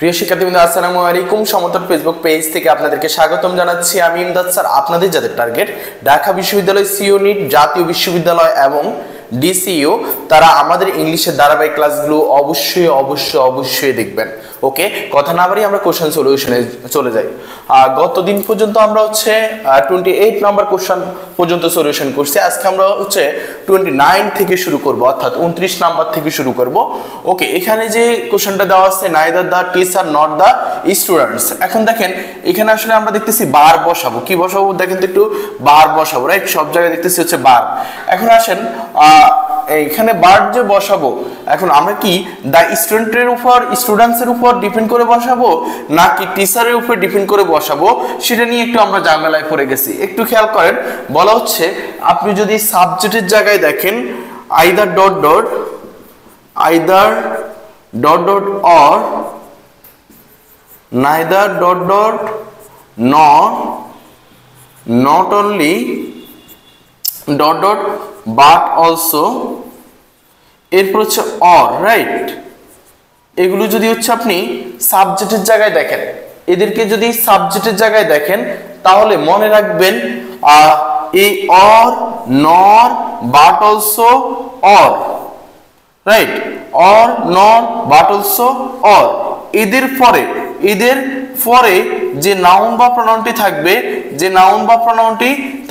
প্রিয় শিক্ষার্থীবৃন্দ, আসসালামু আলাইকুম। সমতল ফেসবুক পেজ থেকে আপনাদেরকে স্বাগতম জানাচ্ছি। আমি ইমদাদ স্যার। আপনাদের যাদের টার্গেট ঢাকা বিশ্ববিদ্যালয়, সিইও নিট, জাতীয় বিশ্ববিদ্যালয় এবং ডিসিইউ, তারা আমাদের ইংলিশের ধারাবাহিক ক্লাসগুলো অবশ্যই দেখবেন। ওকে, কথা না বাড়িয়ে আমরা কোশ্চেন সলিউশনে চলে যাই। গত দিন পর্যন্ত আমরা 28 নম্বর কোশ্চেন পর্যন্ত সলিউশন করছি। আজকে আমরা 29 থেকে শুরু করব, অর্থাৎ 29 নাম্বার থেকে শুরু করব। ওকে, এখানে যে কোশ্চেনটা দেওয়া আছে, neither the teacher not the students. এখন দেখেন, এখানে আসলে আমরা দেখতেছি বার বসাবো। কি বসাবো দেখেন তো একটু, বার বসাবো, রাইট? সব জায়গায় দেখতেছি বার। এখন আসেন, এখানে বার যে বসাবো, এখন আমরা কি দা স্টুডেন্টের উপর, স্টুডেন্টসের উপর ডিপেন্ড করে বসাবো নাকি টিচারের উপর ডিপেন্ড করে বসাবো, সেটা নিয়ে একটু আমরা ঝামেলায় পড়ে গেছি। একটু খেয়াল করেন, বলা হচ্ছে আপনি যদি সাবজেক্টের জায়গায় দেখেন either dot dot or neither dot dot not only dot dot but also, এরপর হচ্ছে অর, রাইট? এগুলো যদি আপনি সাবজেক্টের জায়গায় দেখেন, এদেরকে যদি সাবজেক্টের জায়গায় দেখেন, তাহলে মনে রাখবেন এই অর, নর, but also, or, right? Or, নর, বাট অলসো, অর, এদের পরে যে নাউন বা প্রনাউনটি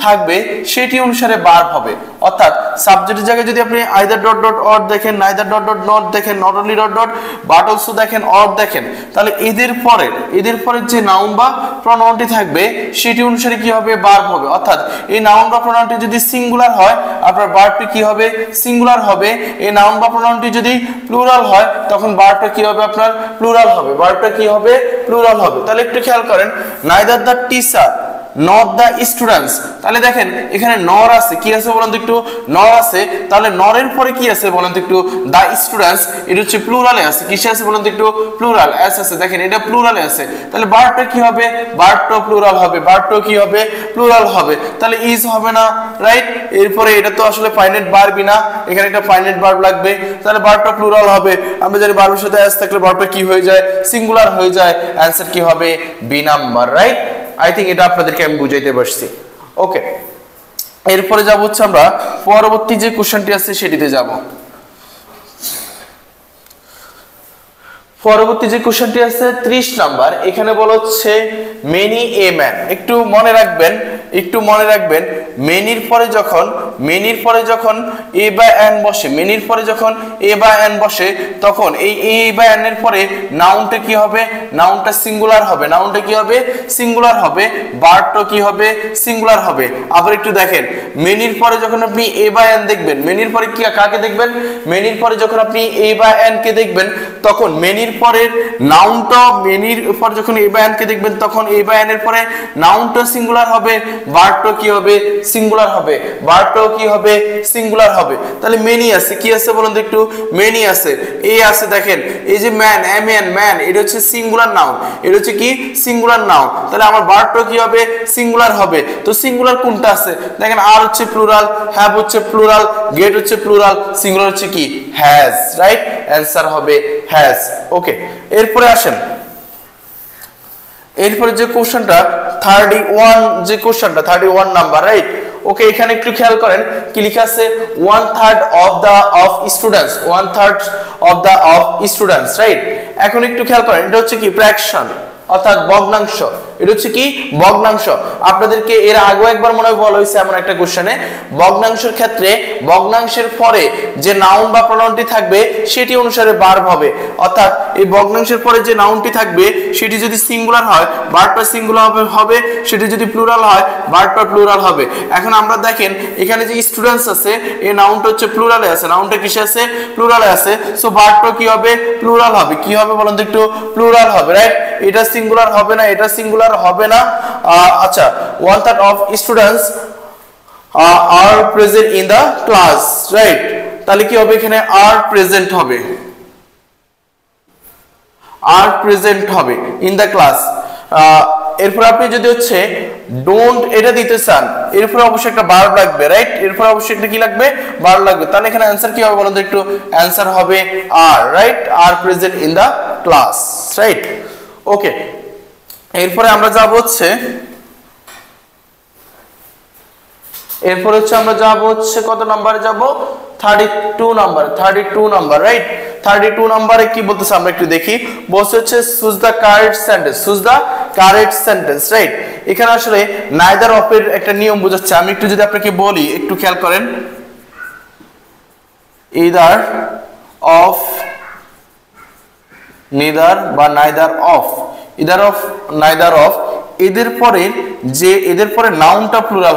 থাকবে, সেটি অনুসারে ভার্ব হবে। অর্থাৎ সাবজেক্টের জায়গায় যদি আপনি আইদার ডট ডট অর দেখেন, নাইদার ডট ডট নট দেখেন, not only dot dot but also দেখেন, অর দেখেন, তাহলে এদের পরে যে নাউন বা প্রনাউনটি থাকবে, সেটি অনুসারে কি হবে? ভার্ব হবে। অর্থাৎ এই নাউন বা প্রনাউনটি যদি সিঙ্গুলার হয়, আপনার ভার্বটি কি হবে? সিঙ্গুলার হবে। এই নাউন বা প্রনাউনটি যদি প্লুরাল হয়, তখন ভার্বটা কি হবে? আপনার প্লুরাল হবে। ভার্বটা কি হবে? প্লুরাল হবে। তাহলে একটু খেয়াল করেন, neither the teacher not the students. তাহলে দেখেন এখানে নর আছে, কি আছে বলেন তো একটু? নর আছে। তাহলে নরের পরে কি আছে বলেন তো একটু? The students. এটা হচ্ছে প্লুরালে আছে। কিসে আছে বলেন তো একটু? প্লুরাল এস আছে। দেখেন এটা প্লুরালে আছে। তাহলে ভার্বটা কি হবে? ভার্বটা প্লুরাল হবে। ভার্বটা কি হবে? প্লুরাল হবে। তাহলে ইজ হবে না, রাইট? এরপরে এটা তো আসলে ফাইনাইট ভার্বই না, এখানে একটা ফাইনাইট ভার্ব লাগবে। তাহলে ভার্বটা প্লুরাল হবে। আমরা জানি ভার্বের সাথে এস থাকলে ভার্বটা কি হয়ে যায়? সিঙ্গুলার হয়ে যায়। অ্যানসার কি হবে? B number, right? I think এটা আপনাদেরকে আমি বুঝাইতে পারছি। ওকে, এরপরে যাব আমরা পরবর্তী যে কোশ্চেনটি আছে সেটিতে যাব। পরবর্তী যে কোশ্চেনটি আছে 30 নাম্বার, এখানে বলা হচ্ছে মেনি এ ম্যান। একটু মনে রাখবেন মেনির পরে যখন এ বা এন বসে, তখন এই এ বা এন এর পরে নাউনটা কি হবে? নাউনটা সিঙ্গুলার হবে। নাউনটা কি হবে? সিঙ্গুলার হবে। ভার্বটা কি হবে? সিঙ্গুলার হবে। আবার একটু দেখেন, মেনির পরে যখন আপনি এ বা এন দেখবেন, মেনির পরে কি কাকে দেখবেন? মেনির পরে যখন আপনি এ বা এন কে দেখবেন, তখন মেনির পরের নাউনটা, মেনির পরে যখন এ বা এন কে দেখবেন, তখন এ বা এন এর পরে নাউনটা সিঙ্গুলার হবে, ভার্বটা কি হবে? সিঙ্গুলার হবে। ভার্বটাও কি হবে? সিঙ্গুলার হবে। তাহলে মেনি আছে, কি আছে বলুন তো একটু? মেনি আছে, এ আছে। দেখেন এই যে ম্যান, ম্যান, এটা হচ্ছে সিঙ্গুলার নাউন, এটা হচ্ছে কি? Singular noun. তাহলে আমার ভার্বটা কি হবে? সিঙ্গুলার হবে। তো সিঙ্গুলার কোনটা আছে? দেখেন আর হচ্ছে প্লুরাল, হ্যাভ হচ্ছে প্লুরাল, গেট হচ্ছে প্লুরাল, সিঙ্গুলার হচ্ছে কি? Has, right? অ্যানসার হবে হ্যাজ। ওকে, এরপরে আসেন, এরপরে যে কোশ্চেনটা 31 নাম্বার, রাইট? ওকে, এখানে একটু খেয়াল করেন কি লেখা আছে? 1/3 অফ স্টুডেন্টস, রাইট? এখন একটু খেয়াল করেন, এটা হচ্ছে কি? ফ্র্যাকশন, অর্থাৎ ভগ্নাংশ। এটা হচ্ছে কি? ভগ্নাংশ। আপনাদেরকে এর আগে একবার মনে হয় বলা হয়েছে এমন একটা কোশ্চেনে, ভগ্নাংশের ক্ষেত্রে ভগ্নাংশের পরে যে নাউন বা প্রনাউনটি থাকবে, সেটি অনুসারে ভার্ব হবে। অর্থাৎ এই ভগ্নাংশের পরে যে নাউনটি থাকবে, সেটি যদি সিঙ্গুলার হয়, ভার্বটা সিঙ্গুলার হবে। সেটি যদি প্লুরাল হয়, ভার্বটা প্লুরাল হবে। এখন আমরা দেখেন এখানে যে স্টুডেন্টস আছে, এই নাউনটা হচ্ছে প্লুরালে আছে। নাউনটা কিসে আছে? প্লুরালে আছে। সো ভার্বটা কি হবে? প্লুরাল হবে। কি হবে বলুন তো একটু? প্লুরাল হবে, রাইট? এটা সিঙ্গুলার হবে না, এটা সিঙ্গুলার হবে না। আচ্ছা, 1/3 of students are present in the class, right? তাহলে কি হবে? এখানে আর প্রেজেন্ট হবে, ইন দা ক্লাস। এরপর আপনি যদি ডোন্ট এটা দিতে চান, এরপর অবশ্যই একটা ভার্ব লাগবে, রাইট? এরপর অবশ্যই একটা কি লাগবে? ভার্ব লাগবে। তাহলে এখানে आंसर কি হবে বলুন তো একটু? आंसर হবে আর, রাইট? আর present in the class, right? Okay, এরপরে আমরা যাব হচ্ছে কত নাম্বারে যাব, 32 নাম্বার, রাইট। 32 নাম্বারে কি বলতেছে আমরা একটু দেখি। বলছে হচ্ছে choose the correct sentence, right. এখানে আসলে নাইদার অফ এর একটা নিয়ম বোঝাচ্ছে, আমি একটু যদি আপনাকে বলি, একটু খেয়াল করেন। ইদার অফ, নিদার বা নাইদার অফ, নাইদার অফ, এদের পরে নাউনটা প্লুরাল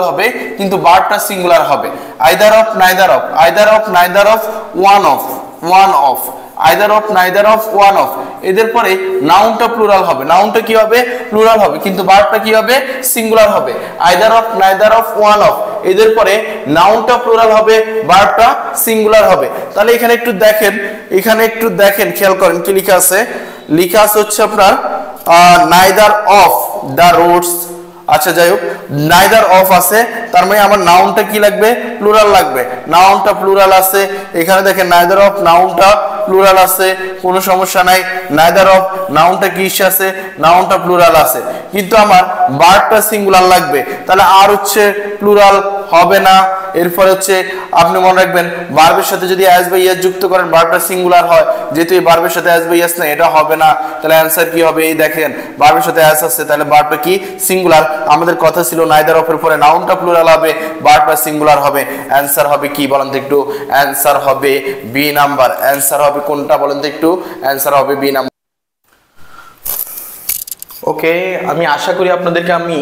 হবে, কিন্তু ভার্বটা সিঙ্গুলার হবে। Either of neither of, one of, either of neither of, one of, এদের পরে নাউনটা প্লুরাল হবে, নাউনটা কি হবে, প্লুরাল হবে, কিন্তু ভার্বটা কি হবে, সিঙ্গুলার হবে। Either of neither of, one of, এদের পরে নাউনটা প্লুরাল হবে, ভার্বটা সিঙ্গুলার হবে। তাহলে এখানে একটু দেখেন, খেয়াল করেন কি লেখা আছে হচ্ছে আপনার নাইদার অফ দ্য রোডস। আচ্ছা যাই হোক, নাইদার অফ আছে, তার মানে আমার নাউনটা কি লাগবে, প্লুরাল লাগবে। নাউনটা প্লুরাল আছে, এখানে দেখেন নাইদার অফ নাউনটা প্লুরাল আছে, কোনো সমস্যা নাই। নাইদার অফ নাউনটা কি আছে, নাউনটা প্লুরাল আছে, কিন্তু আমার ভার্বটা সিঙ্গুলার লাগবে, তাহলে আর হচ্ছে প্লুরাল হবে না। এরপরে হচ্ছে আপনি মনে রাখবেন, ভার্বের সাথে যদি অ্যাজ বা ইএস যুক্ত করেন ভার্বটা সিঙ্গুলার হয়, যেহেতু এই ভার্বের সাথে অ্যাজ বা ইএস না, এটা হবে না। তাহলে অ্যানসার কি হবে, এই দেখেন ভার্বের সাথে অ্যাজ আছে, তাহলে ভার্বটা কি, সিঙ্গুলার। আমাদের কথা ছিল নাইদার অফ এর পরে নাউনটা প্লুরাল হবে, ভার্বটা সিঙ্গুলার হবে। অ্যানসার হবে কি বলেন তো একটু, অ্যানসার হবে বি নাম্বার। অ্যানসার হবে কোনটা বলেন তো একটু, অ্যানসার হবে বি নাম্বার। ওকে, আমি আশা করি আপনাদেরকে আমি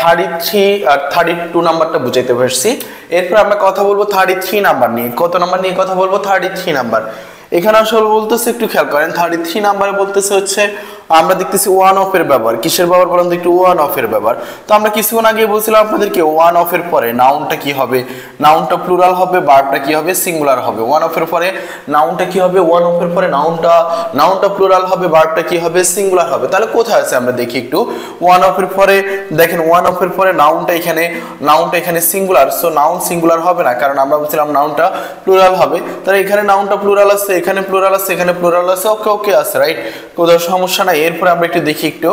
33 আর 32 নাম্বারটা বুঝাইতে পারছি। এরপর আমরা কথা বলবো 33 নাম্বার নিয়ে। কত নাম্বার নিয়ে কথা বলবো, 33 নাম্বার। এখানে আসলে বলতেছে, একটু খেয়াল করেন, 33 নাম্বারে বলতেছে হচ্ছে আমরা দেখতেছি ওয়ান অফ এর ব্যবহার। কিসের ব্যবহার বলেন তো একটু, ওয়ান অফ এর ব্যবহার। তো আমরা কিছুক্ষণ আগে বলছিলাম আপনাদেরকে ওয়ান অফ এর পরে নাউনটা কি হবে, নাউনটা প্লুরাল হবে, ভার্বটা কি হবে, সিঙ্গুলার হবে। ওয়ান অফ এর পরে নাউনটা কি হবে, ওয়ান অফ এর পরে নাউনটা প্লুরাল হবে, ভার্বটা কি হবে, সিঙ্গুলার হবে। তাহলে কোথায় আছে আমরা দেখি একটু। ওয়ান অফ এর পরে দেখেন, ওয়ান অফ এর পরে নাউনটা এখানে সিঙ্গুলার, সো নাউন সিঙ্গুলার হবে না, কারণ আমরা বলছিলাম নাউনটা প্লুরাল হবে। তাহলে এখানে নাউনটা প্লুরাল আছে, এখানে প্লুরাল আছে, এখানে প্লুরাল আছে, ওকে আছে, রাইট, কোথাও সমস্যা নাই। এরপরে আমরা একটু দেখি একটু,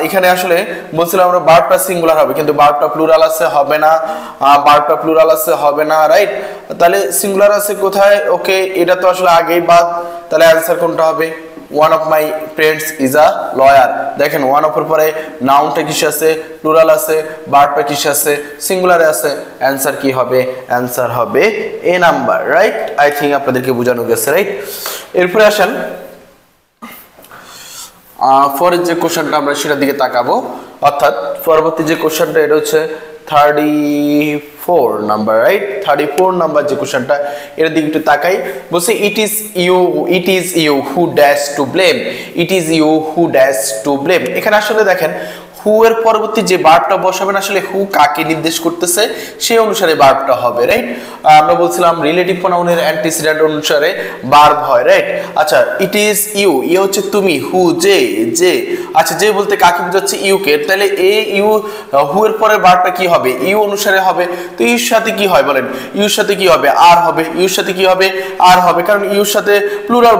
এখানে আসলে বলছিলাম আমরা ভার্বটা সিঙ্গুলার হবে, কিন্তু ভার্বটা প্লুরাল আছে, হবে না, রাইট। তাহলে সিঙ্গুলার আছে কোথায়, ওকে, এটা তো আসলে আগেই বাদ। তাহলে অ্যানসার কোনটা হবে, one of my friends is a lawyer. দেখেন ওয়ান অফ এর পরে নাউনটা কিসে আছে, প্লুরাল আছে, ভার্বটা কিসে আছে, সিঙ্গুলারে আছে। অ্যানসার কি হবে, অ্যানসার হবে এ নাম্বার, রাইট। আই থিঙ্ক আপনাদেরকে বোঝানো গেছে, রাইট। এরপরে আসেন পরের যে কোশ্চেনটা, আমরা সেটার দিকে তাকাবো। অর্থাৎ পরবর্তী যে কোশ্চেনটা, এটা হচ্ছে 34 নাম্বার, রাইট। 34 নাম্বার যে কোশ্চেনটা, এর দিকে একটু তাকাই। বলছে it is you who dash to blame. এখানে আসলে দেখেন হু এর পরবর্তী যে ভার্বটা বসাবেন, আসলে হু কাকে নির্দেশ করতেছে সেই অনুসারে ভার্বটা হবে, রাইট। আমরা বলছিলাম রিলেটিভ প্রোনাউনের অ্যান্টিসিডেন্ট অনুসারে ভার্ব হয়, রাইট। আচ্ছা, ইট ইজ ইউ, ইয়ে হচ্ছে তুমি, হু যে, আচ্ছা যে বলতে কাকে বোঝাচ্ছে, ইউ কে। তাহলে এই ইউ, হু এর পরে ভার্বটা কি হবে, ইউ অনুসারে হবে। তো ইউর সাথে কি হয় বলেন, ইউর সাথে কি হবে, আর হবে। ইউর সাথে কি হবে, আর হবে, কারণ ইউর সাথে প্লুরাল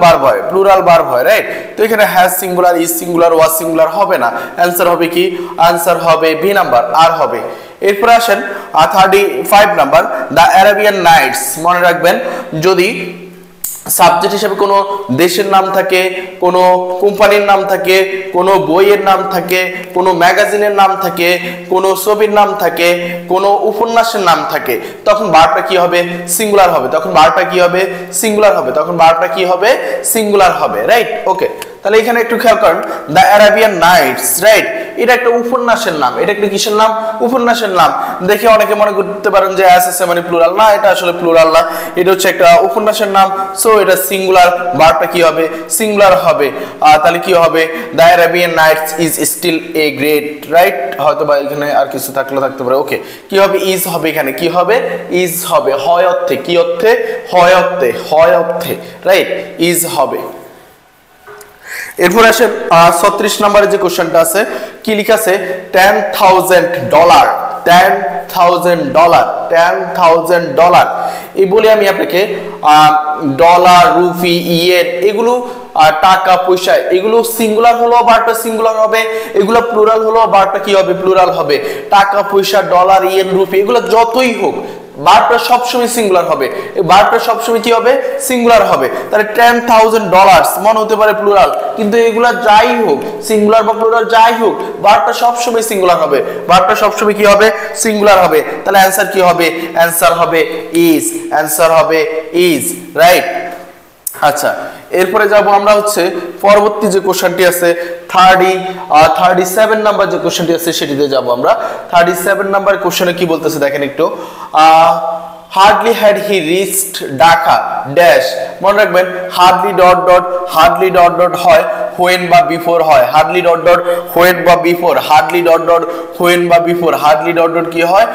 ভার্ব হয়, রাইট। তো এখানে has singular, is singular, was singular হবে না। অ্যানসার হবে কি, আনসার হবে বি নাম্বার, আর হবে। এরপর আসেন 35 নাম্বার, দ্য আরাবিয়ান নাইটস। মনে রাখবেন, যদি সাবজেক্ট হিসেবে কোনো দেশের নাম থাকে, কোনো কোম্পানির নাম থাকে, কোনো বইয়ের নাম থাকে, কোনো ম্যাগাজিনের নাম থাকে, কোনো ছবির নাম থাকে, কোনো উপন্যাসের নাম থাকে, তখন ভার্বটা কি হবে, সিঙ্গুলার হবে। তখন ভার্বটা সিঙ্গুলার হবে, রাইট। ওকে, তাহলে এখানে একটু খেয়াল করেন, দ্য আরাবিয়ান নাইটস, রাইট। এটা একটা উপন্যাসের নাম, এটা একটা কিসের নাম, উপন্যাসের নাম। দেখে অনেকে মনে করতে পারেন যে এসএসএ মানে প্লুরাল, না, এটা আসলে প্লুরাল না, এটা হচ্ছে একটা উপন্যাসের নাম। সো এটা সিঙ্গুলার, ভার্বটা কি হবে, সিঙ্গুলার হবে। তাহলে কি হবে, the Arabian Nights is still a great, right. হয়তো বা এখানে আর কিছু থাকতে পারে, ওকে। কি হবে, ইজ হবে, এখানে কি হবে, ইজ হবে, হয় অর্থে, কি অর্থে, হয় অর্থে, রাইট, ইজ হবে। এরপর আসেন 36 নম্বরে যে কোশ্চেনটা আছে, কি লেখা আছে, $10,000 $10,000 $10,000 এই বলে আমি আপনাকে ডলার রুপি ইয়েন এগুলো টাকা পয়সা এগুলো সিঙ্গুলার হলো বারটা সিঙ্গুলার হবে, এগুলো প্লুরাল হলো বারটা কি হবে প্লুরাল হবে। টাকা পয়সা ডলার ইয়েন রুপি এগুলো যতই হোক বারটা সবসময় সিঙ্গুলার হবে, এই বারটা সবসময় কি হবে সিঙ্গুলার হবে। তাহলে $10,000 মনে হতে পারে প্লুরাল, কিন্তু এগুলা যাই হোক সিঙ্গুলার বা প্লুরাল যাই হোক বারটা সবসময় সিঙ্গুলার হবে, বারটা সবসময় কি হবে সিঙ্গুলার হবে। তাহলে অ্যান্সার কি হবে, অ্যান্সার হবে ইজ, অ্যান্সার হবে ইজ, রাইট। আচ্ছা এরপরে যাব আমরা হচ্ছে পরবর্তী যে কোশ্চেনটি আছে 37 নাম্বার যে কোশ্চেনটি আছে সেটিতে যাব আমরা। 37 নাম্বার কোশ্চেনে কি বলতেছে দেখেন একটু, hardly had he reached Dhaka dash মনে রাখবেন hardly dot dot hardly dot dot হয় when বা before হয়, hardly dot dot when বা before, hardly dot dot when বা before, hardly dot dot কি হয়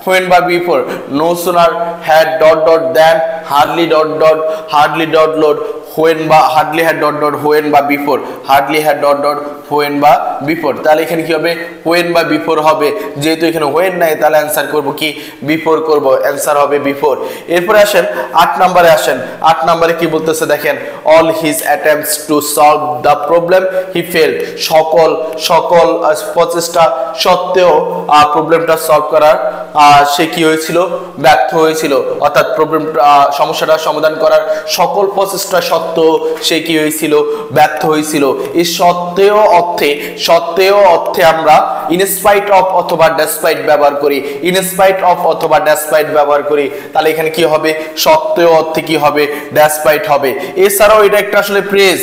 when বা before, no sooner had dot dot than hardly dot dot hardly dot dot when বা hardly had dot dot when বা before, hardly had dot dot when বা before। তাহলে এখানে কি হবে when বা before হবে, যেহেতু এখানে when নাই তাহলে অ্যানসার করব কি before করব, অ্যানসার হবে before। এরপরে আসেন 8 নম্বরে আসেন, 8 নম্বরে কি বলতেছে দেখেন, all his attempts to solve the problem he failed, সকল প্রচেষ্টা সত্ত্বেও প্রবলেমটা সলভ করার সে কি হয়েছিল ব্যর্থ হয়েছিল, অর্থাৎ প্রবলেম সমস্যাটা সমাধান করার সকল প্রচেষ্টা সত্ত্বেও সে কি হয়েছিল ব্যর্থ হয়েছিল। এই সত্ত্বেও অর্থে আমরা ইনস্পাইট অফ অথবা ডেসপাইট ব্যবহার করি, ইনস্পাইট অফ অথবা ডেসপাইট ব্যবহার করি। তাহলে এখানে কি হবে সত্ত্বেও অর্থে কি হবে ডেসপাইট হবে। এছাড়াও এটা একটা আসলে প্রেজ,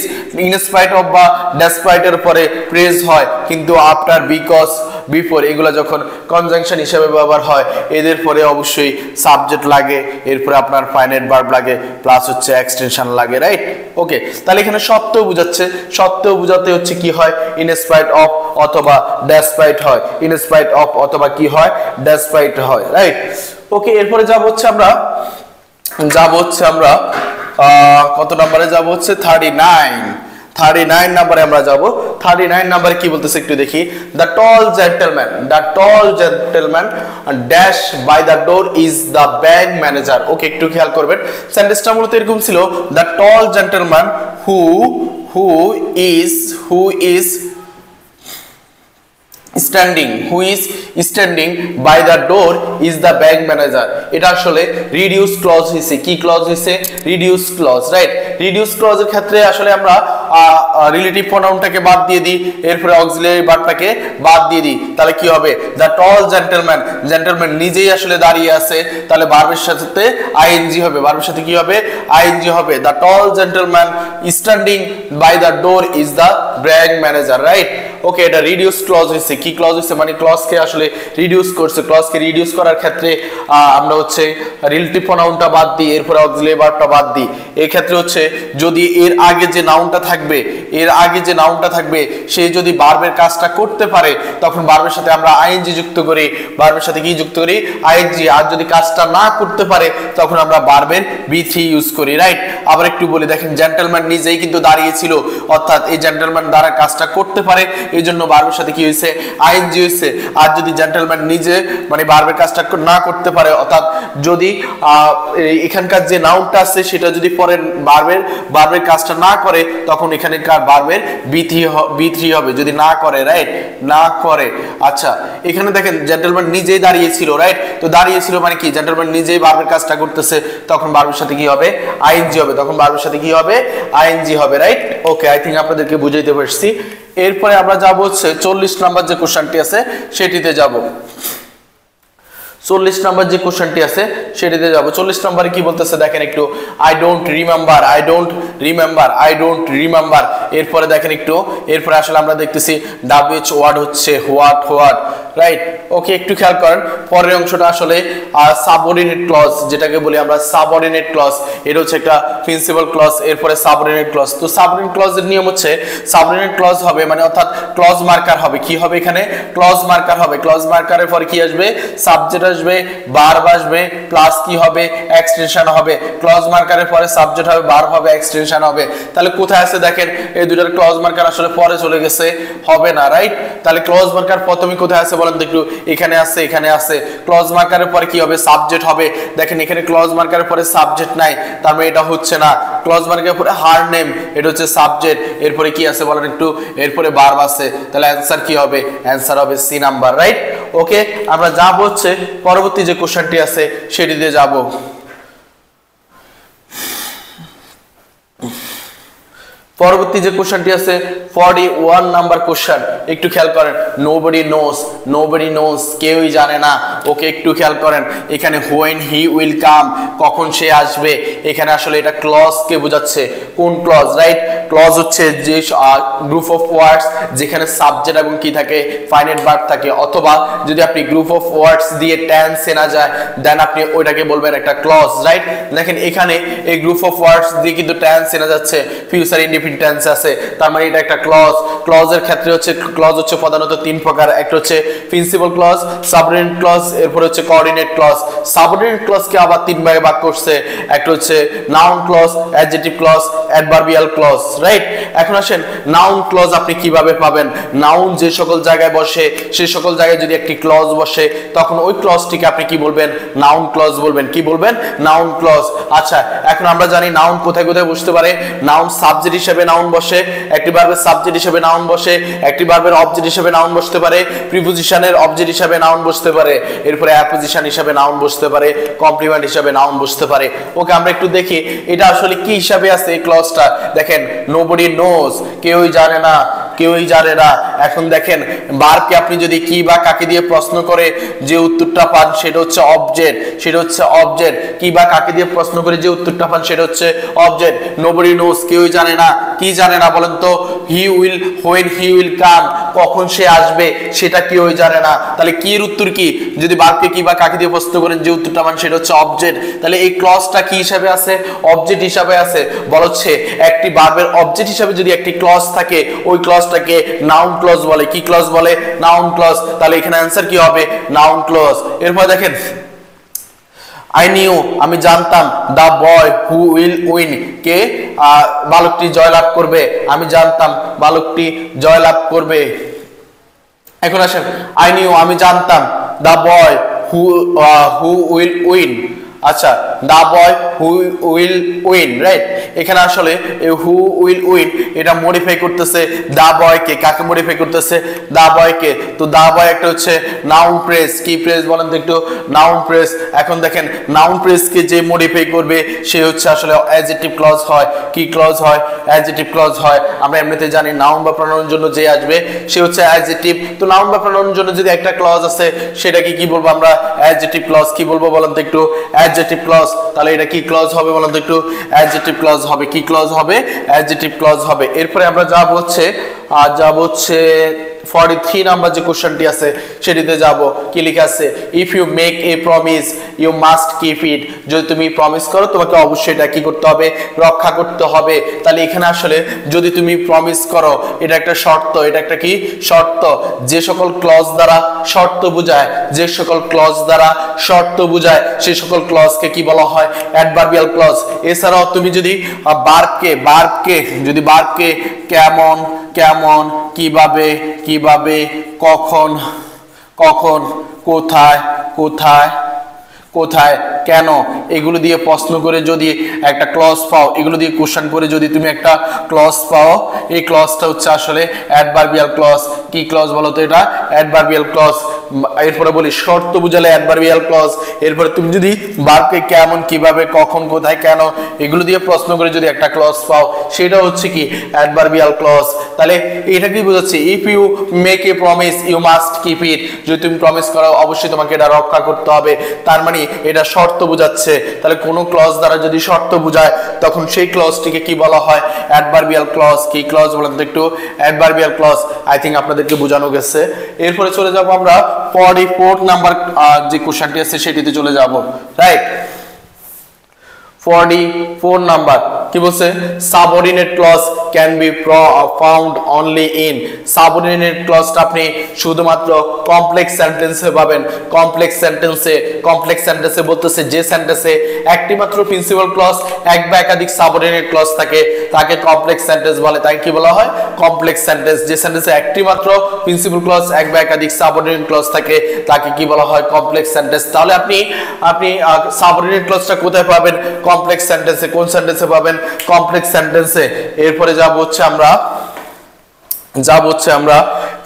ইনস্পাইট অফ বা ডেসপাইটের পরে প্রেজ হয়, কিন্তু আফটার বিকজ বিফোর এগুলো যখন কনজাংশন হিসেবে ব্যবহার হয় এদের পরে অবশ্যই সাবজেক্ট লাগে, এরপরে আপনার ফাইনাইট ভার্ব লাগে প্লাস হচ্ছে এক্সটেনশন লাগে, রাইট। ওকে তাহলে এখানে সত্ত্বেও বুঝাচ্ছে, সত্ত্বেও বুঝাতে হচ্ছে কি হয় ইনস্পাইট অফ অথবা ডেসপাইট হয়, ইনস্পাইট অফ অথবা কি হয় ডেসপাইট হয়, রাইট। ওকে এরপরে যাব হচ্ছে আমরা কত নম্বরে যাব হচ্ছে 39 নম্বরে আমরা যাব। 39 নম্বরে কি বলতেছে একটু দেখি, the tall gentleman dash by the door is the bank manager। ওকে একটু খেয়াল করবেন সেন্টেন্সটা মূলত এরকম ছিল, the tall gentleman who is standing by the door is the bank manager। এটা আসলে রিডিউস ক্লজ হইছে, কি ক্লজ হইছে রিডিউস ক্লজ, রাইট। রিডিউস ক্লজের ক্ষেত্রে আসলে আমরা রিলেটিভ প্রোনাউনটাকে বাদ দিয়ে দিই, এরপরে অক্সিলারি ভার্বটাকে বাদ দিয়ে দিই, তাহলে কি হবে দ্য টল জেন্টলম্যান নিজেই আসলে দাঁড়িয়ে আছে, তাহলে ভার্বের সাথে আইএনজি হবে, ভার্বের সাথে কি হবে আইএনজি হবে। The tall gentleman standing by the door is the bank manager, right. Okay এটা রিডিউস ক্লজ হইছে, কি ক্লজ হইছে মানে ক্লজকে আসলে রিডিউস করছে, ক্লজকে রিডিউস করার ক্ষেত্রে আমরা হচ্ছে রিলেটিভ প্রোনাউনটা বাদ দিই, এরপরে অক্সিলারি ভার্বটা বাদ দিই। এই ক্ষেত্রে হচ্ছে যদি এর আগে যে নাউনটা থাকবে সে যদি ভার্বের কাজটা করতে পারে তখন ভার্বের সাথে আমরা আইএনজি যুক্ত করি, ভার্বের সাথে কি যুক্ত করি আইএনজি। আর যদি কাজটা না করতে পারে তখন আমরা ভার্বের বি3 ইউজ করি, রাইট। আবার একটু বলি দেখেন জেন্টলম্যান নিজেই কিন্তু দাঁড়িয়ে ছিল, অর্থাৎ এই জেন্টলম্যান দ্বারা কাজটা করতে পারে এই জন্য ভার্বের সাথে কি হয়েছে আইএনজি হয়েছে। আর যদি জেন্টলম্যান নিজে মানে ভার্বের কাজটা না করতে পারে, অর্থাৎ যদি এখানকার যে নাউনটা আছে সেটা যদি পরে ভার্বের কাজটা না করে তখন এখানকার ভার্বের বি3 হবে, যদি না করে, রাইট না করে। আচ্ছা এখানে দেখেন জেন্টলম্যান নিজেই দাঁড়িয়ে ছিল, রাইট। তো দাঁড়িয়ে ছিল মানে কি জেন্টলম্যান নিজেই ভার্বের কাজটা করতেছে, তখন ভার্বের সাথে কি হবে আইএনজি হবে, তখন ভার্বের সাথে কি হবে আইএনজি হবে, রাইট। ওকে আই থিংক আপনাদেরকে বুঝাইতে পারছি। এরপরে আমরা যাব হচ্ছে 40 নাম্বার যে কোশ্চেনটি আছে সেটিতে যাব। 40 নাম্বার যে কোশ্চেনটি আছে সেটিতে যাব। 40 নম্বরে কি বলতেছে দেখেন একটু, আই ডোন্ট রিমেম্বার। এরপরে দেখেন একটু, এরপরে আসলে আমরা দেখতেছি ডাব্লিউএইচ ওয়ার্ড হচ্ছে হোয়াট, রাইট। ওকে একটু খেয়াল করেন পরের অংশটা আসলে সাবঅর্ডিনেট ক্লজ, যেটাকে বলি আমরা সাবঅর্ডিনেট ক্লজ। এটা হচ্ছে একটা প্রিন্সিপাল ক্লজ, এরপরে সাবঅর্ডিনেট ক্লজ। তো সাবঅর্ডিনেট ক্লজের নিয়ম হচ্ছে সাবঅর্ডিনেট ক্লজ হবে মানে অর্থাৎ ক্লজ মার্কার হবে, কি হবে এখানে ক্লজ মার্কার হবে। ক্লজ মার্কারের পরে কি আসবে সাবজেক্ট আসবে, ভার্ব আসবে, প্লাস কি হবে এক্সটেনশন হবে। ক্লজ মার্কারের পরে সাবজেক্ট হবে, ভার্ব হবে, এক্সটেনশন হবে। তাহলে কোথায় আছে দেখেন এই দুইটার ক্লজ মার্কার আসলে পরে চলে গেছে, হবে না, রাইট। তাহলে ক্লজ মার্কার প্রথমে কোথায় আছে বলেন তো একটু? এখানে আছে, এখানে আছে। ক্লজ মার্কারের পরে কি হবে? সাবজেক্ট হবে। দেখেন এখানে ক্লজ মার্কারের পরে সাবজেক্ট নাই, তার মানে এটা হচ্ছে না। ক্লজ মার্কারের পরে হার নেম, এটা হচ্ছে সাবজেক্ট। এরপরে কি আছে বলেন একটু? এরপরে ভার্ব আছে। তাহলে অ্যান্সার কি হবে? অ্যান্সার হবে সি নাম্বার, রাইট? ওকে, আমরা যাব হচ্ছে পরবর্তী যে কোশ্চেনটি আছে সেটিতে যাব। পরবর্তী যে কোশ্চেনটি আছে 41 নাম্বার কোশ্চেন, একটু খেয়াল করেন। নোবডি নোস, নোবডি নোস, কেউই জানে না। ওকে, একটু খেয়াল করেন এখানে হোয়েন হি উইল কাম, কখন সে আসবে। এখানে আসলে এটা ক্লজ কে বোঝাচ্ছে। কোন ক্লজ? রাইট, ক্লজ হচ্ছে যে গ্রুপ অফ ওয়ার্ডস যেখানে সাবজেক্ট এবং কি থাকে? ফাইনাইট ভার্ব থাকে। অথবা যদি আপনি গ্রুপ অফ ওয়ার্ডস দিয়ে টেন্স চেনা যায় দেন আপনি ওইটাকে বলবেন একটা ক্লজ, রাইট? দেখেন এখানে এই গ্রুপ অফ ওয়ার্ডস দিয়ে কিন্তু টেন্স চেনা যাচ্ছে, ফিউচার ইনডিফিনিট টেন্স আছে, তার মানে এটা একটা ক্লজ। ক্লজের ক্ষেত্রে হচ্ছে ক্লজ হচ্ছে প্রধানত তিন প্রকার। একটা হচ্ছে প্রিন্সিপাল ক্লজ, সাবঅর্ডিনেট ক্লজ, এরপর হচ্ছে কোঅর্ডিনেট ক্লজ। সাবঅর্ডিনেট ক্লজকে আবার তিন ভাগে ভাগ করছে। একটা হচ্ছে noun clause, adjective clause, adverbial clause, right? এখন আসেন নাউন ক্লজ আপনি কিভাবে পাবেন? নাউন যে সকল জায়গায় বসে সেই সকল জায়গায় যদি একটি ক্লজ বসে তখন ওই ক্লজটিকে আপনি কি বলবেন? নাউন ক্লজ বলবেন। কি বলবেন? Noun clause. আচ্ছা, এখন আমরা জানি নাউন কোথায় কোথায় বসতে পারে। নাউন সাবজেক্ট হিসেবে নাউন বসে, একটি ভার্বের সাবজেক্ট হিসেবে নাউন বসে, একটি ভার্বের অবজেক্ট হিসেবে নাউন বসতে পারে, প্রিপোজিশনের অবজেক্ট হিসেবে নাউন বসতে পারে, এরপরে অ্যাপোজিশন হিসেবে নাউন বসতে পারে, কমপ্লিমেন্ট হিসেবে নাউন বসতে পারে। ওকে, আমরা একটু দেখি এটা আসলে কি হিসাবে আছে এই ক্লজটা। দেখেন নোবডি নোজ, কেউই জানে না, কেউই জানে না। এখন দেখেন ভার্বকে আপনি যদি কি বা কাকে দিয়ে প্রশ্ন করে যে উত্তরটা পান সেটা হচ্ছে অবজেক্ট, সেটা হচ্ছে অবজেক্ট। কি বা কাকে দিয়ে প্রশ্ন করে যে উত্তরটা পান সেটা হচ্ছে অবজেক্ট। নোবডি নোজ, কেউই জানে না। কি জানে না বলেন তো? He will, when he will come, কখন সে আসবে সেটা কেউই জানে না। তাহলে কির উত্তর কি? যদি ভার্বকে কি বা কাকে দিয়ে প্রশ্ন করেন যে উত্তরটা পান সেটা হচ্ছে অবজেক্ট। তাহলে এই ক্লজটা কি হিসাবে আছে? অবজেক্ট হিসাবে আছে। বলছে একটি ভার্বের অবজেক্ট হিসাবে যদি একটি ক্লজ থাকে ওই ক্লজটাকে নাউন ক্লজ বলে। কি ক্লজ বলে? Noun clause. তাহলে এখানে অ্যান্সার কি হবে? Noun clause. এরপর দেখেন আই নিউ, আমি জানতাম, দা বয় হু উইল উইন, কে বালকটি জয়লাভ করবে। আমি জানতাম বালকটি জয়লাভ করবে। এখন আসেন আই নিউ, আমি জানতাম, দা বয় হু উইল উইন। আচ্ছা, দা বয় হু উইল উইন, রাইট? এখানে আসলে হু উইল উইন এটা মডিফাই করতেছে দা বয়কে। কাকে মডিফাই করতেছে? দা বয়কে। তো দা বয় একটা হচ্ছে নাউন প্রেস। কি প্রেস বলেন তো একটু? Noun press. এখন দেখেন নাউন প্রেসকে যে মডিফাই করবে সে হচ্ছে আসলে অ্যাডজেক্টিভ ক্লজ হয়। কি ক্লজ হয়? অ্যাডজেক্টিভ ক্লজ হয়। আমরা এমনিতে জানি নাউন বা প্রনাউনের জন্য যে আসবে সে হচ্ছে অ্যাডজেক্টিভ। তো নাউন বা প্রনাউনের জন্য যদি একটা ক্লজ আছে সেটাকে কি বলবো আমরা? Adjective clause. কি বলবো বলেন তো একটু? Adjective clause. তাহলে এটা কি ক্লজ হবে বলেন তো একটু? অ্যাডজেক্টিভ ক্লজ হবে। কি ক্লজ হবে? অ্যাডজেক্টিভ ক্লজ হবে। এরপরে আমরা যাব হচ্ছে 43 নাম্বার যে কোশ্চেনটি আছে সেটিতে যাব। কি লেখা আছে? If you make a promise you must keep it, যদি তুমি প্রমিস করো তোমাকে অবশ্যই এটা কি করতে হবে? রক্ষা করতে হবে। তাহলে এখানে আসলে যদি তুমি প্রমিস করো এটা একটা শর্ত। এটা একটা কি শর্ত? যে সকল ক্লজ দ্বারা শর্ত বোঝায়, যে সকল ক্লজ দ্বারা শর্ত বোঝায় সেই সকল ক্লজকে কি বলা হয়? Adverbial clause. এছাড়াও তুমি যদি ভার্বকে কেমন, কেমন, কিভাবে, কিভাবে, কখন, কখন, কোথায়, কোথায়, কোথায়, কেন, এগুলো দিয়ে প্রশ্ন করে যদি একটা ক্লজ পাও, এগুলো দিয়ে কোশ্চেন করে যদি তুমি একটা ক্লজ পাও, এই ক্লজটা হচ্ছে আসলে অ্যাডভার্বিয়াল ক্লজ। কি ক্লজ বলো তো? এটা অ্যাডভার্বিয়াল ক্লজ। এরপরে বলি শর্ত বুঝালে অ্যাডভার্বিয়াল ক্লজ। এরপরে তুমি যদি ভার্বকে কেমন, কিভাবে, কখন, কোথায়, কেন এগুলো দিয়ে প্রশ্ন করে যদি একটা ক্লজ পাও সেটা হচ্ছে কি? Adverbial clause. তাহলে এটা কি বোঝাচ্ছে? If you make a promise you must keep it, যদি তুমি প্রমিস করো অবশ্যই তোমাকে এটা রক্ষা করতে হবে। তার মানে এটা শর্ত বোঝাচ্ছে। তাহলে কোনো ক্লজ দ্বারা যদি শর্ত বোঝায় তখন সেই ক্লজটিকে কি বলা হয়? Adverbial clause. কি ক্লজ বলেন তো একটু? Adverbial clause. আই থিংক আপনাদেরকে বোঝানো গেছে। এরপরে চলে যাব আমরা 44 নাম্বার যে কোশ্চেনটি আছে সেটিতে চলে যাব, রাইট? 44 নাম্বার কি বলছে subordinate clause can be found only in subordinate ক্লজটা আপনি শুধুমাত্র কমপ্লেক্স সেন্টেন্সে পাবেন কমপ্লেক্স সেন্টেন্সে বলতেছে যে সেন্টেন্সে একটি মাত্র প্রিন্সিপাল ক্লজ এক বা একাধিক সাবঅর্ডিনেট ক্লজ থাকে তাকে কমপ্লেক্স সেন্টেন্স বলে তাই কি বলা হয় কমপ্লেক্স সেন্টেন্স যে সেন্টেন্সে একটি মাত্র প্রিন্সিপাল ক্লজ এক বা একাধিক সাবঅর্ডিনেট ক্লজ থাকে তাকে কি বলা হয় কমপ্লেক্স সেন্টেন্স তাহলে আপনি সাবঅর্ডিনেট ক্লজটা কোথায় পাবেন কমপ্লেক্স সেন্টেন্সে কোন সেন্টেন্সে পাবেন কমপ্লেক্স সেন্টেন্সে এরপরে যাব হচ্ছে আমরা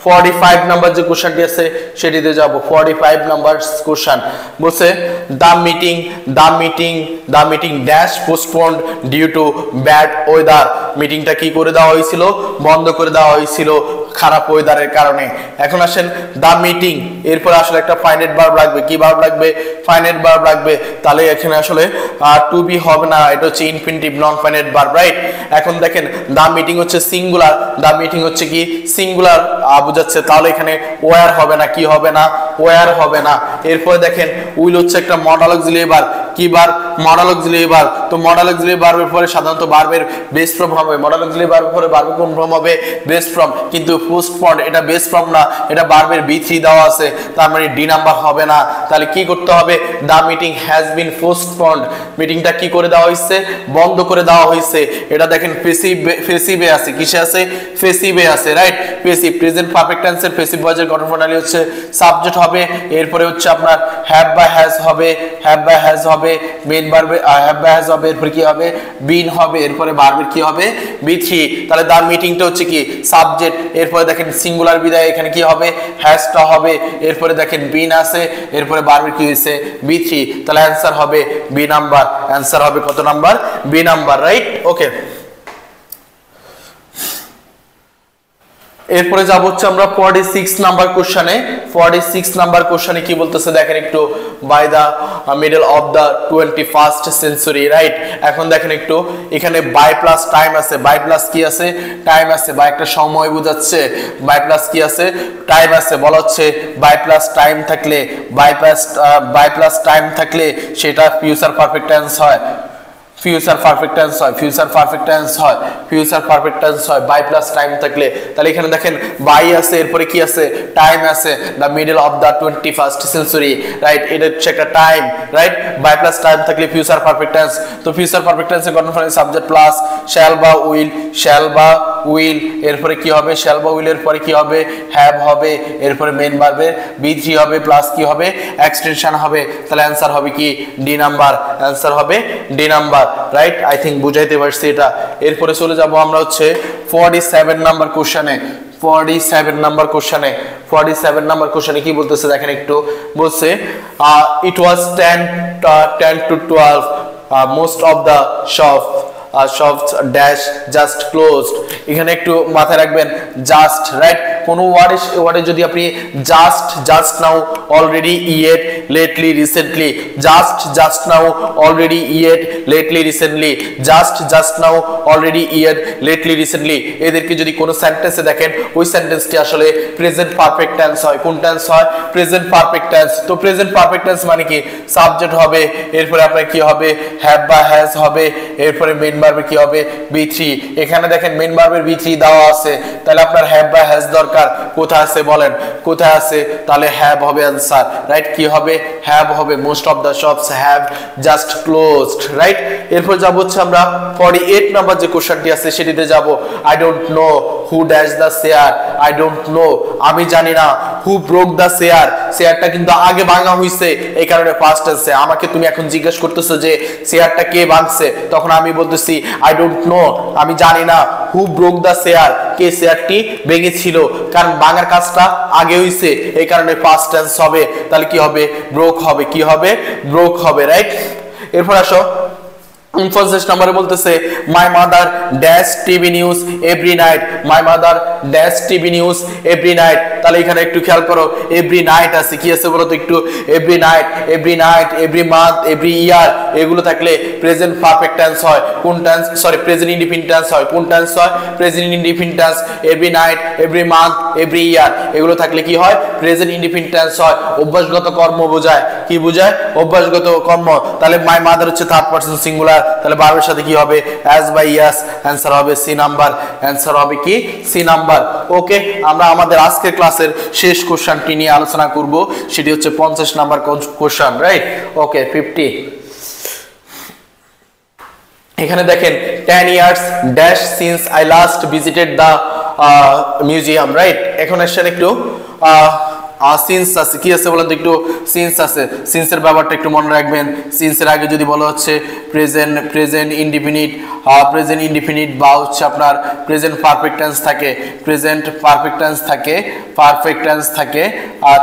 45 নাম্বার যে কোশ্চেনটি আছে সেটিতে যাব 45 নাম্বার কোশ্চেন বলছে the meeting dash postponed due to bad weather মিটিংটা কি করে দেওয়া হয়েছিল বন্ধ করে দেওয়া হয়েছিল খারাপ ওয়েদারের কারণে এখন আসেন দ্য মিটিং এরপর আসলে একটা ফাইনাইট ভার্ব লাগবে কি ভার্ব লাগবে ফাইনাইট ভার্ব লাগবে তাহলে এখানে আসলে টু বি হবে না এটা হচ্ছে infinitive non finite verb right এখন দেখেন দ্য মিটিং হচ্ছে সিঙ্গুলার দ্য মিটিং হচ্ছে কি সিঙ্গুলার বুঝাচ্ছে তাহলে এখানে ওয়্যার হবে না কি হবে না ওয়্যার হবে না এরপর দেখেন উইল হচ্ছে একটা মডাল অক্সিলিয়ারি ভার্ব কি ভার্ব মডাল অক্সিলিয়ারি ভার্ব তো মডাল অক্সিলিয়ারি ভার্বের পরে সাধারণত ভার্বের বেস ফর্ম হবে মডাল অক্সিলিয়ারি ভার্বের পরে ভার্বের কোন ফর্ম হবে বেস ফর্ম কিন্তু পোস্টপন্ড এটা বেস ফর্ম না এটা ভার্বের বি3 দেওয়া আছে তার মানে ডি নাম্বার হবে না তাহলে কি করতে হবে the meeting has been postponed মিটিংটা কি করে দেওয়া হয়েছে বন্ধ করে দেওয়া হয়েছে এটা দেখেন ফেসিভে আছে কিসে আছে ফেসিভে আছে রাইট ফেসিভ প্রেজেন্ট পারফেক্ট টেন্সের ফেসিভ ভয়েসের গঠন প্রণালী হচ্ছে সাবজেক্ট হবে এরপরে হচ্ছে আপনার হ্যাভ বা হ্যাজ হবে মেইন ভার্বে হ্যাভ বা হ্যাজ হবে এরপর কি হবে বিন হবে এরপরে ভার্বের কি হবে বি3 তাহলে দা মিটিংটা হচ্ছে কি সাবজেক্ট এরপরে দেখেন সিঙ্গুলার বিদায় এখানে কি হবে হ্যাজটা হবে এরপরে দেখেন বিন আছে এরপরে ভার্বের কি হইছে বি3 তাহলে आंसर হবে বি নাম্বার आंसर হবে কত number B number right okay এরপরে যাব হচ্ছে আমরা 46 নাম্বার কোশ্চেনে 46 নাম্বার কোশ্চেনে কি বলতেছে দেখেন একটু by the middle of the 21st century right এখন দেখেন একটু এখানে বাই প্লাস টাইম আছে বাই প্লাস কি আছে টাইম আছে বাই একটা সময় বোঝাচ্ছে বাই প্লাস কি আছে টাইম আছে বলা হচ্ছে বাই প্লাস টাইম থাকলে সেটা ফিউচার পারফেক্ট টেন্স হয় ফিউচার পারফেক্ট টেন্স হয় বাই প্লাস টাইম থাকলে তাহলে এখানে দেখেন বাই আছে এরপরে কি আছে টাইম আছে the middle of the 21st century right এটা হচ্ছে একটা time right by plus time থাকলে ফিউচার পারফেক্ট টেন্স তো ফিউচার পারফেক্ট টেন্সের গঠন প্রণালী সাবজেক্ট প্লাস শ্যাল বা উইল এরপরে কি হবে শ্যাল বা উইল এর পরে কি হবে হ্যাভ হবে এরপরে মেইন ভার্বের বি3 হবে প্লাস কি হবে এক্সটেনশন হবে তাহলে आंसर হবে কি ডি নাম্বার आंसर হবে D number right I think বুঝাইতে পারছি এটা এরপরে চলে যাব আমরা হচ্ছে 47 নাম্বার কোশ্চেনে 47 নাম্বার কোশ্চেনে কি বলতেছে দেখেন একটু বলছে ইট ওয়াজ 10 to 12 most of the shops dash just closed এখানে একটু মাথায় রাখবেন জাস্ট রাইট কোন ওয়ার্ডে যদি আপনি just now already yet lately recently just now already yet lately recently just now already yet lately recently এদেরকে যদি কোনো সেন্টেন্সে দেখেন ওই সেন্টেন্সটি আসলে প্রেজেন্ট পারফেক্ট টেন্স হয় কোন টেন্স হয় প্রেজেন্ট পারফেক্ট টেন্স তো প্রেজেন্ট পারফেক্ট টেন্স মানে কি সাবজেক্ট হবে এরপরে আপনার কি হবে হ্যাভ বা হ্যাজ হবে এরপরে মেইন ভার্বের কি হবে বি3 এখানে দেখেন মেইন ভার্বের বি3 দেওয়া আছে তাহলে আপনার হ্যাভ বা হ্যাজ দরকার কোথায় আছে বলেন কোথায় আছে তাহলে হ্যাভ হবে आंसर রাইট কি হবে হ্যাভ হবে most of the shops have just closed right এরপর যাব হচ্ছে আমরা 48 নাম্বার যে কোশ্চেনটি আছে সেটিতে যাব I don't know who dash the share I don't know আমি জানি না হু ব্রোক দা শেয়ারটা কিন্তু আগে ভাঙা হইছে এই কারণে ফার্স্ট টেন্সে আমাকে তুমি এখন জিজ্ঞেস করতেছো যে শেয়ারটা কে ভাঙছে তখন আমি বলতেছি আই ডোন্ট নো আমি জানি না হু ব্রোক দা শেয়ার কে শেয়ারটি ভেঙেছিল কারণ ভাঙার কাজটা আগে হইছে এই কারণে ফার্স্ট টেন্স হবে তাহলে কি হবে ব্রোক হবে কি হবে ব্রোক হবে রাইট এরপর আসো 49 নম্বরে বলতেছে my mother dash TV news every night my mother dash TV news every night তাহলে এখানে একটু খেয়াল করো এভরি নাইট আছে কি আছে বলো তো একটু every night every month every year এগুলো থাকলে প্রেজেন্ট পারফেক্ট টেন্স হয় কোন tense sorry present indefinite tense হয় কোন টেন্স হয় present indefinite tense every night every month every year এগুলো থাকলে কি হয় প্রেজেন্ট ইনডিফিনিট টেন্স হয় অভ্যাসগত কর্ম বোঝায় কি বোঝায় অভ্যাসগত কর্ম তাহলে মাই মাদার হচ্ছে থার্ড পারসন সিঙ্গুলার তাহলে ভার্বের সাথে কি হবে অ্যাজ বা ইয়াস, অ্যান্সার হবে সি নাম্বার, অ্যান্সার হবে কি সি নাম্বার। ওকে, আমরা আমাদের আজকের ক্লাসের শেষ কোশ্চেনটি নিয়ে আলোচনা করব, সেটি হচ্ছে 50 নাম্বার কোশ্চেন, রাইট? ওকে 50। এখানে দেখেন 10 years dash since I last visited the museum, right? এখন আসেন একটু সিন্স আছে, কি আছে বলেন তো, একটু সিন্স আছে, সিন্সের ব্যাপারটা একটু মনে রাখবেন। সিন্সের আগে যদি বলা হচ্ছে প্রেজেন্ট ইনডিফিনিট বা হচ্ছে আপনার প্রেজেন্ট পারফেক্ট টেন্স থাকে,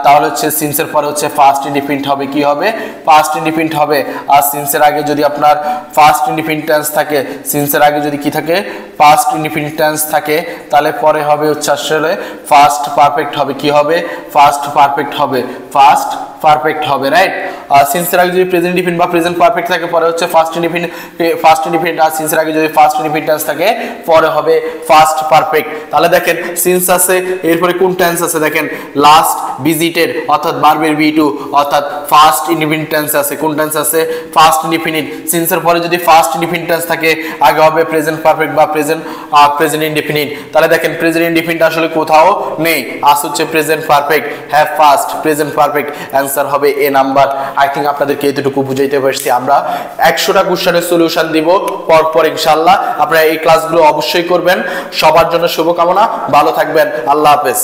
তাহলে হচ্ছে সিন্সের পরে হচ্ছে ফার্স্ট ইনডিফিনিট হবে, কি হবে ফার্স্ট ইনডিফিনিট হবে। আর সিন্সের আগে যদি আপনার ফার্স্ট ইনডিফিনিট টেন্স থাকে, সিন্সের আগে যদি কি থাকে ফার্স্ট ইনডিফিনিট টেন্স থাকে, তাহলে পরে হবে হচ্ছে আসলে ফার্স্ট পারফেক্ট হবে, কি হবে ফার্স্ট পারফেক্ট হবে, রাইট? সিন্সের আগে যদি প্রেজেন্ট ইনডিফিনিট বা প্রেজেন্ট পারফেক্ট থাকে, পরে হচ্ছে ফার্স্ট ইনডিফিনিট, আর সিন্সের আগে যদি ফার্স্ট ইনডিফিনিট টেন্স থাকে, পরে হবে ফার্স্ট পারফেক্ট। তাহলে দেখেন সিন্স আছে, এরপরে কোন টেন্স আছে দেখেন লাস্ট ভিজিটেড অর্থাৎ ভার্বের V2 অর্থাৎ ফার্স্ট ইনডিফিনিট টেন্স আছে, কোন টেন্স আছে ফার্স্ট ইনডিফিনিট। সিন্সের পরে যদি ফার্স্ট ইনডিফিনিট টেন্স থাকে, আগে হবে প্রেজেন্ট পারফেক্ট বা প্রেজেন্ট ইনডিফিনিট। তাহলে দেখেন প্রেজেন্ট ইনডিফিনিট আসলে কোথাও নেই, আস হচ্ছে present perfect, have first present perfect, answer হবে এ নাম্বার। আই থিঙ্ক আপনাদেরকে এতটুকু বুঝাইতে পারছি। আমরা 100টা কোশ্চেনের সলিউশন দিব পর ইনশাআল্লাহ। আপনারা এই ক্লাসগুলো অবশ্যই করবেন। সবার জন্য শুভকামনা, ভালো থাকবেন, আল্লাহ হাফেজ।